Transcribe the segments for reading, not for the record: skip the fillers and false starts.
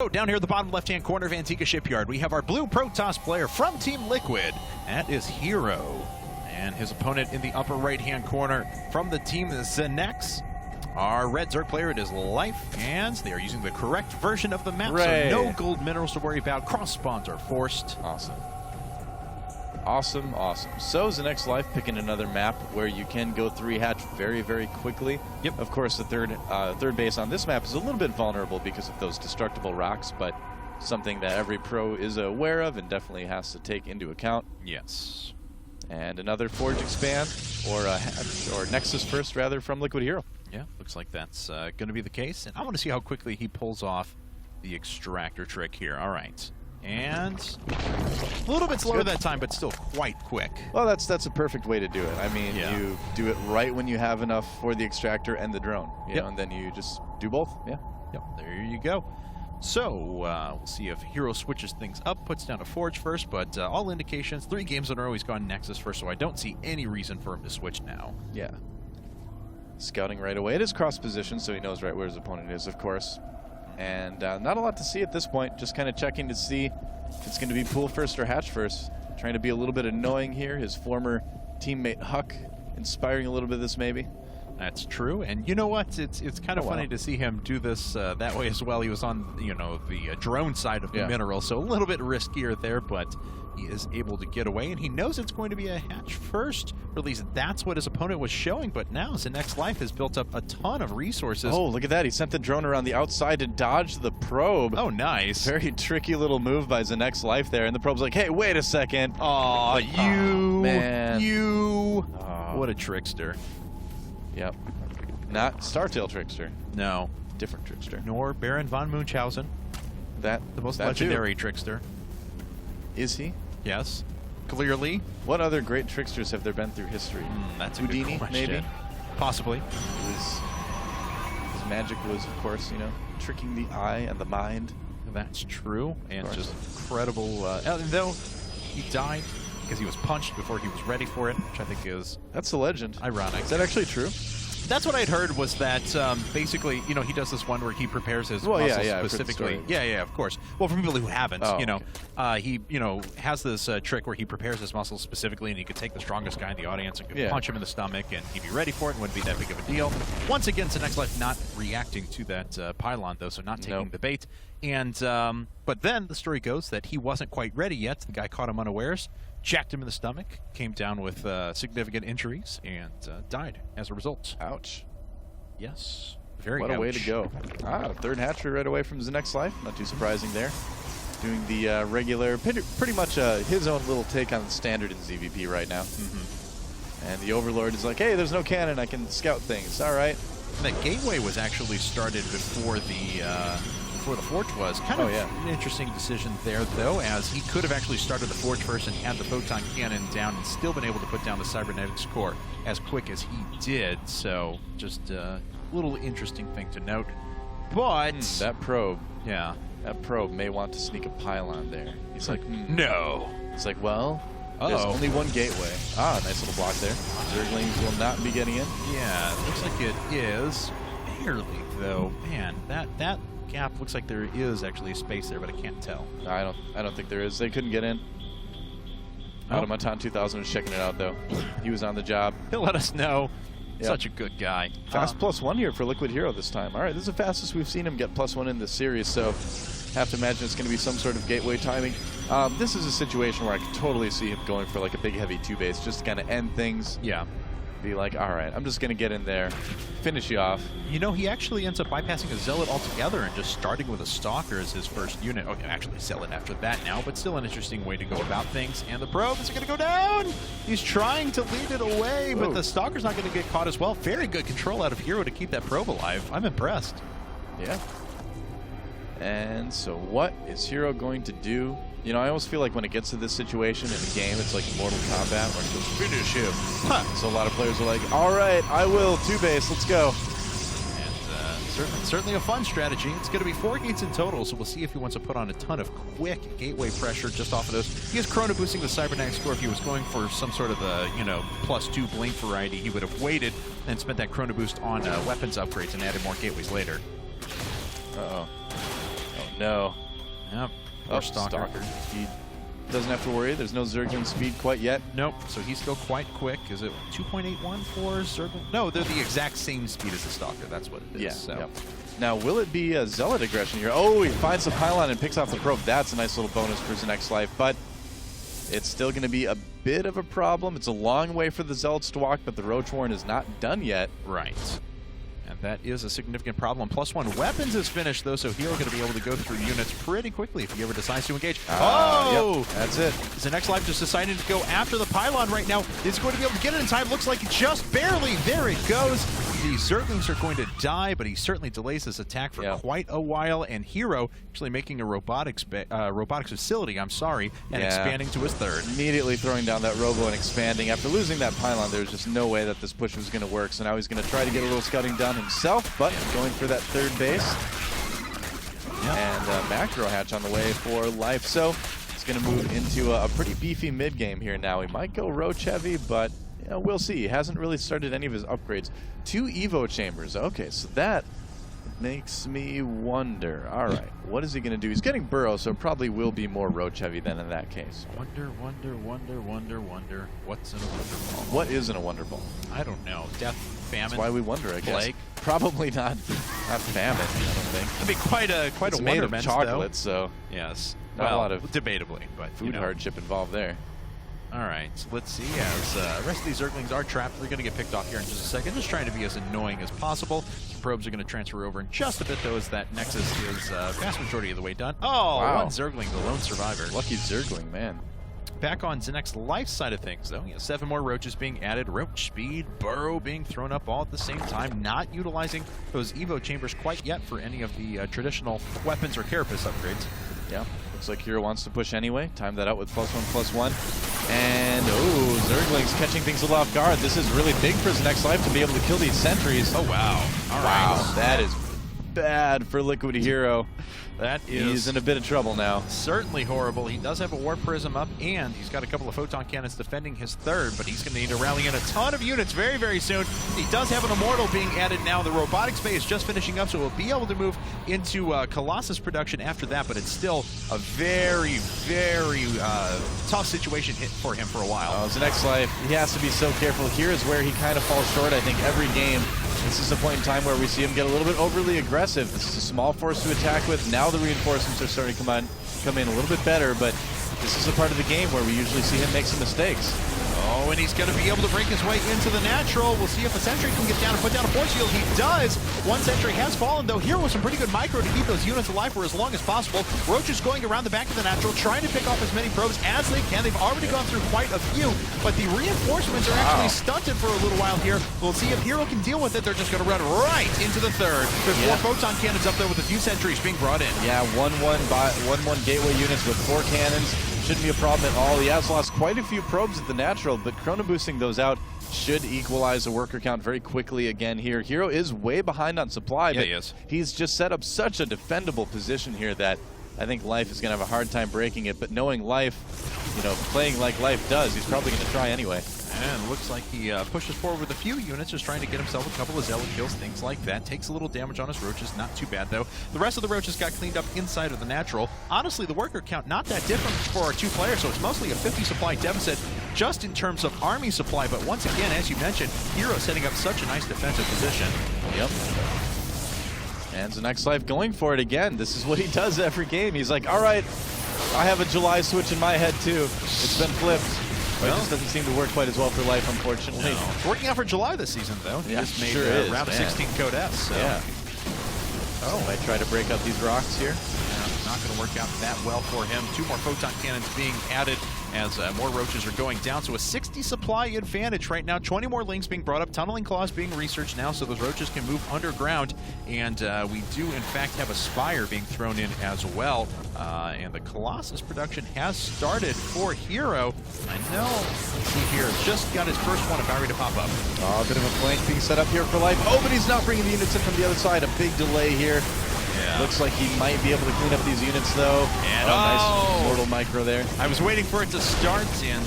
So down here at the bottom left-hand corner of Antigua Shipyard, we have our blue Protoss player from Team Liquid. That is HerO. And his opponent in the upper right-hand corner from the team is Zenex. Our red Zerg player, it is Life, and they are using the correct version of the map, so no gold minerals to worry about. Cross spawns are forced. Awesome. Awesome, awesome. So Zenex Life picking another map where you can go 3-hatch very, very quickly. Yep. Of course, the third base on this map is a little bit vulnerable because of those destructible rocks, but something that every pro is aware of and definitely has to take into account. Yes. And another Forge expand, or Nexus first, rather, from Liquid HerO. Yeah, looks like that's going to be the case. And I want to see how quickly he pulls off the extractor trick here. All right. And a little bit slower that time, but still quite quick. Well, that's a perfect way to do it. I mean, you do it right when you have enough for the extractor and the drone, you know, and then you just do both. Yeah. Yep. There you go. So we'll see if HerO switches things up, puts down a Forge first, but all indications, 3 games in a row he's gone Nexus first, so I don't see any reason for him to switch now. Yeah. Scouting right away. It is cross position, so he knows right where his opponent is, of course. And not a lot to see at this point, just kind of checking to see if it's going to be pool first or hatch first. Trying to be a little bit annoying here. His former teammate Huck inspiring a little bit of this maybe. That's true, and you know what? It's kind of funny to see him do this that way as well. He was on the drone side of the mineral, so a little bit riskier there, but he is able to get away, and he knows it's going to be a hatch first, or at least that's what his opponent was showing. But now Zenex Life has built up a ton of resources. Oh, look at that! He sent the drone around the outside to dodge the probe. Oh, nice! Very tricky little move by Zenex Life there, and the probe's like, "Hey, wait a second! Aw, man! What a trickster!" Yep. Not Startail Trickster. No. Different Trickster. Nor Baron von Munchausen. The most legendary trickster. Is he? Yes. Clearly. What other great tricksters have there been through history? That's Houdini, a good question. maybe? Possibly. His magic was, of course, tricking the eye and the mind. That's true. And just incredible. Though he died because he was punched before he was ready for it, which I think is... That's a legend. Ironic. Is that actually true? That's what I'd heard, was that basically, he does this one where he prepares his muscles specifically. Yeah, of course. Well, for people who haven't, he, has this trick where he prepares his muscles specifically, and he could take the strongest guy in the audience and could punch him in the stomach, and he'd be ready for it and wouldn't be that big of a deal. Once again, Zenex Life not reacting to that pylon, though, so not taking the bait. And but then the story goes that he wasn't quite ready yet. The guy caught him unawares, jacked him in the stomach, came down with significant injuries, and died as a result. Ouch. Yes. Very What a way to go. Third hatchery right away from Zenex Life. Not too surprising there. Doing the regular, pretty much his own little take on the standard in ZVP right now. And the Overlord is like, hey, there's no cannon, I can scout things. All right. And that gateway was actually started before the Forge was. Kind of an interesting decision there, though, as he could have actually started the Forge first and had the Photon Cannon down and still been able to put down the Cybernetics core as quick as he did. So just a little interesting thing to note. But... that probe. Yeah. That probe may want to sneak a pylon there. He's like, no. He's like, well... There's only one gateway. Nice little block there. Zerglings will not be getting in. Yeah, it looks like it is. Barely, though. Man, that gap looks like there is actually a space there, but I can't tell. No, I don't think there is. They couldn't get in. Automaton 2000 was checking it out, though. He was on the job. He'll let us know. Such a good guy. Fast +1 here for Liquid HerO this time. All right, this is the fastest we've seen him get +1 in this series, so have to imagine it's going to be some sort of gateway timing. This is a situation where I could totally see him going for like a big heavy 2-base just to kind of end things. Yeah. Be like, all right, I'm just going to get in there, finish you off. He actually ends up bypassing a Zealot altogether and just starting with a Stalker as his first unit. Okay, actually Zealot after that now, but still an interesting way to go about things. And the probe is going to go down! He's trying to lead it away, but the Stalker's not going to get caught as well. Very good control out of HerO to keep that probe alive. I'm impressed. Yeah. And so what is HerO going to do? I always feel like when it gets to this situation in a game, it's like Mortal Kombat where it goes, finish him. So a lot of players are like, all right, I will, 2-base, let's go. And certainly a fun strategy. It's going to be 4 gates in total, so we'll see if he wants to put on a ton of quick gateway pressure just off of those. He is chrono boosting the Cybernetics score. If he was going for some sort of a, +2 blink variety, he would have waited and spent that chrono boost on weapons upgrades and added more gateways later. no. Yep. Poor Stalker. He doesn't have to worry. There's no Zergling speed quite yet. Nope. So he's still quite quick. Is it 2.81 for Zergling? No, they're the exact same speed as the Stalker. That's what it is. Yeah. So. Yep. Now, will it be a Zealot aggression here? Oh, he finds the pylon and picks off the probe. That's a nice little bonus for Zenek's life, but it's still going to be a bit of a problem. It's a long way for the Zealots to walk, but the Roach Warren is not done yet. Right. And that is a significant problem. +1 weapons is finished, though, so HerO going to be able to go through units pretty quickly if he ever decides to engage. Yep, that's it. Zenek's life just decided to go after the pylon right now. Is going to be able to get it in time. Looks like just barely. There it goes. The Zerglings are going to die, but he certainly delays his attack for quite a while. And HerO actually making a robotics facility, and expanding to his third. Immediately throwing down that robo and expanding. After losing that pylon, there was just no way that this push was going to work. So now he's going to try to get a little scouting done himself, but going for that third base. And macro hatch on the way for life. So it's going to move into a pretty beefy mid game here now. He might go Roach heavy, but we'll see. He hasn't really started any of his upgrades. 2 Evo chambers. Okay, so that makes me wonder. All right, what is he going to do? He's getting Burrow, so it probably will be more Roach heavy than in that case. Wonder. What's in a Wonder Ball? What is in a Wonder Ball? I don't know. Death, famine. That's why we wonder, I guess. Plague. Probably not famine, I don't think. It'd be quite a it's made of chocolate, so yes. Not a lot of debatably, but food hardship involved there. All right, so let's see. As the rest of these Zerglings are trapped, they're going to get picked off here in just a second. Just trying to be as annoying as possible. Some probes are going to transfer over in just a bit, though, as that Nexus is vast majority of the way done. Oh, wow. 1 Zergling, the lone survivor. Lucky Zergling, man. Back on Zenek's life side of things, though, 7 more Roaches being added, Roach speed, Burrow being thrown up all at the same time, not utilizing those Evo chambers quite yet for any of the traditional weapons or carapace upgrades. Yeah, looks like HerO wants to push anyway. Time that out with +1/+1. And, Zergling's catching things a little off guard. This is really big for Zenek's life to be able to kill these sentries. Oh, wow. All right. That is bad for Liquid HerO. That is... He's in a bit of trouble now. Certainly horrible. He does have a War Prism up, and he's got a couple of Photon Cannons defending his third, but he's going to need to rally in a ton of units very, very soon. He does have an Immortal being added now. The Robotics Bay is just finishing up, so he'll be able to move into Colossus production after that, but it's still a very, very tough situation for him for a while. Oh, Zenek's life, he has to be so careful. Here is where he kind of falls short, I think, every game. This is a point in time where we see him get a little bit overly aggressive. This is a small force to attack with. Now the reinforcements are starting to come in a little bit better, but this is a part of the game where we usually see him make some mistakes. Oh, and he's going to be able to break his way into the natural. We'll see if a sentry can get down and put down a force shield. He does. 1 sentry has fallen, though. HerO with some pretty good micro to keep those units alive for as long as possible. Roach is going around the back of the natural, trying to pick off as many probes as they can. They've already gone through quite a few, but the reinforcements are actually stunted for a little while here. We'll see if HerO can deal with it. They're just going to run right into the third. There's 4 photon cannons up there with a few sentries being brought in. Yeah, 1-1 gateway units with 4 cannons. Shouldn't be a problem at all. He has lost quite a few probes at the natural, but chrono boosting those out should equalize the worker count very quickly again here. HerO is way behind on supply, but he is. He's just set up such a defendable position here that I think Life is going to have a hard time breaking it, but knowing Life, playing like Life does, he's probably going to try anyway. And looks like he pushes forward with a few units, just trying to get himself a couple of Zealot kills, things like that. Takes a little damage on his Roaches, not too bad though. The rest of the Roaches got cleaned up inside of the natural. Honestly, the worker count not that different for our 2 players, so it's mostly a 50 supply deficit just in terms of army supply. But once again, as you mentioned, HerO setting up such a nice defensive position. Yep. And Zenek's life going for it again. This is what he does every game. He's like, all right, I have a July switch in my head too. It's been flipped. But it just doesn't seem to work quite as well for Life, unfortunately. No. It's working out for July this season, though. He just made round 16 Code S. So. Yeah. Oh, might try to break up these rocks here. Not going to work out that well for him. 2 more Photon Cannons being added as more Roaches are going down. So a 60 supply advantage right now. 20 more links being brought up. Tunneling Claws being researched now so those Roaches can move underground. And we do, in fact, have a Spire being thrown in as well. And the Colossus production has started for HerO. I know. Let's see here. Just got his first one about ready to pop up. Oh, a bit of a flank being set up here for Life. Oh, but he's not bringing the units in from the other side. A big delay here. Yeah. Looks like he might be able to clean up these units, though. And nice Immortal Micro there. I was waiting for it to start, and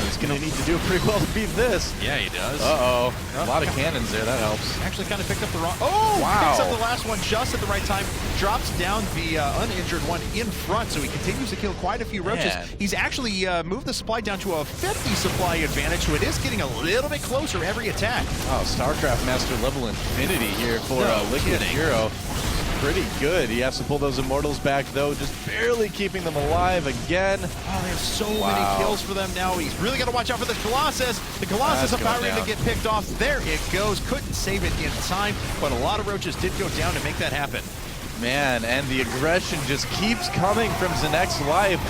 he's going to need to do pretty well to beat this. Yeah, he does. Uh-oh. A lot of cannons there. That helps. Actually kind of picked up the wrong... Oh! Wow. Picks up the last one just at the right time. Drops down the uninjured one in front, so he continues to kill quite a few roaches. Man. He's actually moved the supply down to a 50 supply advantage, so it is getting a little bit closer every attack. Oh, StarCraft Master level infinity here for Liquid HerO. Pretty good. He has to pull those Immortals back, though, just barely keeping them alive again. Oh, they have so many kills for them now. He's really got to watch out for the Colossus. The Colossus about ready to get picked off. There it goes. Couldn't save it in time, but a lot of roaches did go down to make that happen. Man, and the aggression just keeps coming from Zenek's life.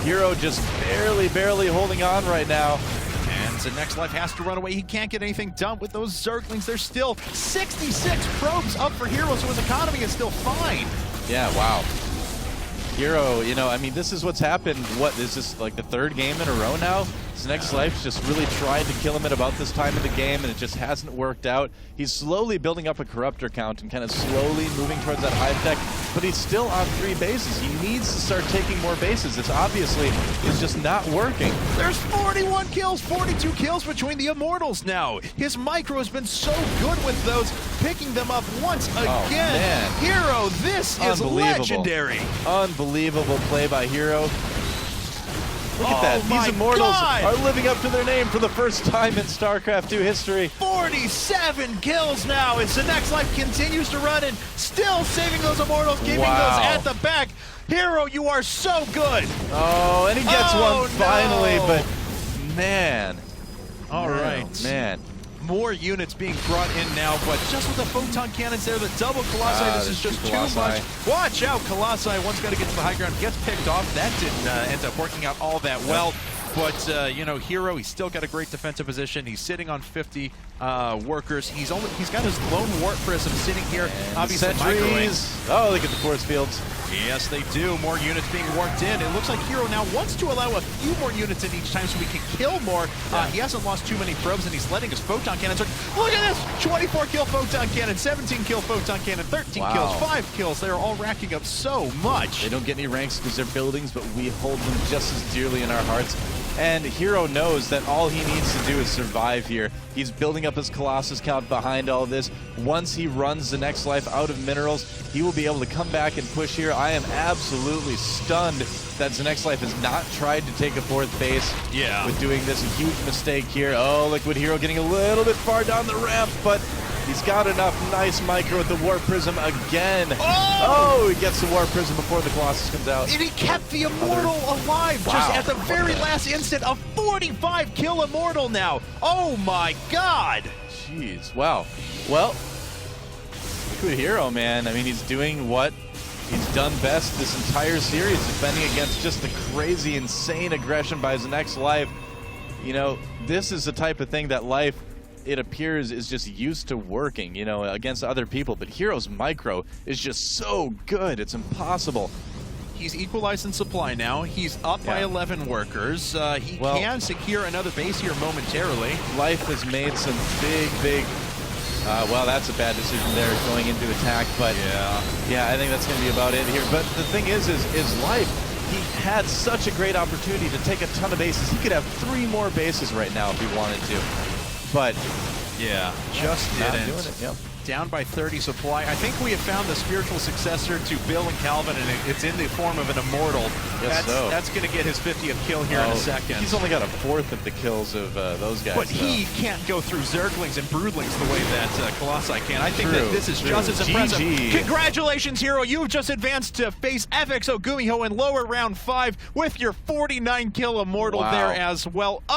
HerO just barely holding on right now. And Zenek's life has to run away. He can't get anything done with those Zerglings. There's still 66 probes up for HerO, so his economy is still fine. Yeah, wow. HerO, you know, I mean, this is what's happened. What, is this like the third game in a row now? Zenek's life just really tried to kill him at about this time of the game, and it just hasn't worked out. He's slowly building up a Corruptor count and kind of slowly moving towards that hive tech, but he's still on 3 bases. He needs to start taking more bases. This obviously is just not working. There's 41 kills, 42 kills between the Immortals now. His micro has been so good with those, picking them up once again. Oh, man. HerO, this is legendary. Unbelievable play by HerO. Look at that. These Immortals are living up to their name for the first time in StarCraft 2 history. 47 kills now as Zenek's life continues to run and still saving those Immortals, keeping those at the back. HerO, you are so good. Oh, and he gets one finally, but man. All right. Man. More units being brought in now, but just with the photon cannons there, the double Colossi, this is just too much. Watch out, Colossi once got to get to the high ground, gets picked off. That didn't end up working out all that well. But, you know, HerO, he's still got a great defensive position. He's sitting on 50 workers. He's got his lone Warp Prism sitting here. Obviously, oh, look at the force fields. Yes, they do. More units being warped in. It looks like HerO now wants to allow a few more units in each time so we can kill more. He hasn't lost too many probes, and he's letting his photon cannons work. Look at this! 24 kill photon cannon, 17 kill photon cannon, 13 kills, 5 kills. They're all racking up so much. They don't get any ranks because they're buildings, but we hold them just as dearly in our hearts. And HerO knows that all he needs to do is survive here. He's building up his Colossus count behind all this. Once he runs Zenek's life out of minerals, he will be able to come back and push here. I am absolutely stunned that Zenek's life has not tried to take a 4th base with doing this. A huge mistake here. Oh, Liquid HerO getting a little bit far down the ramp, but he's got enough. Nice micro with the Warp Prism again. Oh, he gets the Warp Prism before the Colossus comes out. And he kept the Immortal alive just at the very last instant. A 45 kill Immortal now. Oh my God. Jeez. Wow. Well, Liquid HerO, man. I mean, he's doing what he's done best this entire series, defending against just the crazy, insane aggression by Zenek's life. You know, this is the type of thing that life, it appears, is just used to working, you know, against other people. But HerO's micro is just so good, it's impossible. He's equalized in supply now. He's up by 11 workers. He can secure another base here momentarily. Life has made some big, well, that's a bad decision there going into attack, but yeah, I think that's going to be about it here. But the thing is Life, he had such a great opportunity to take a ton of bases. He could have 3 more bases right now if he wanted to. But just didn't. Doing it. Yep. Down by 30 supply. I think we have found the spiritual successor to Bill and Calvin, and it's in the form of an Immortal. That's going to get his 50th kill here in a second. He's only got a 4th of the kills of those guys. But he can't go through Zerglings and Broodlings the way that Colossi can. I think that this is just as impressive. Congratulations, HerO. You've just advanced to face FXO Gumiho in lower round 5 with your 49 kill Immortal there as well.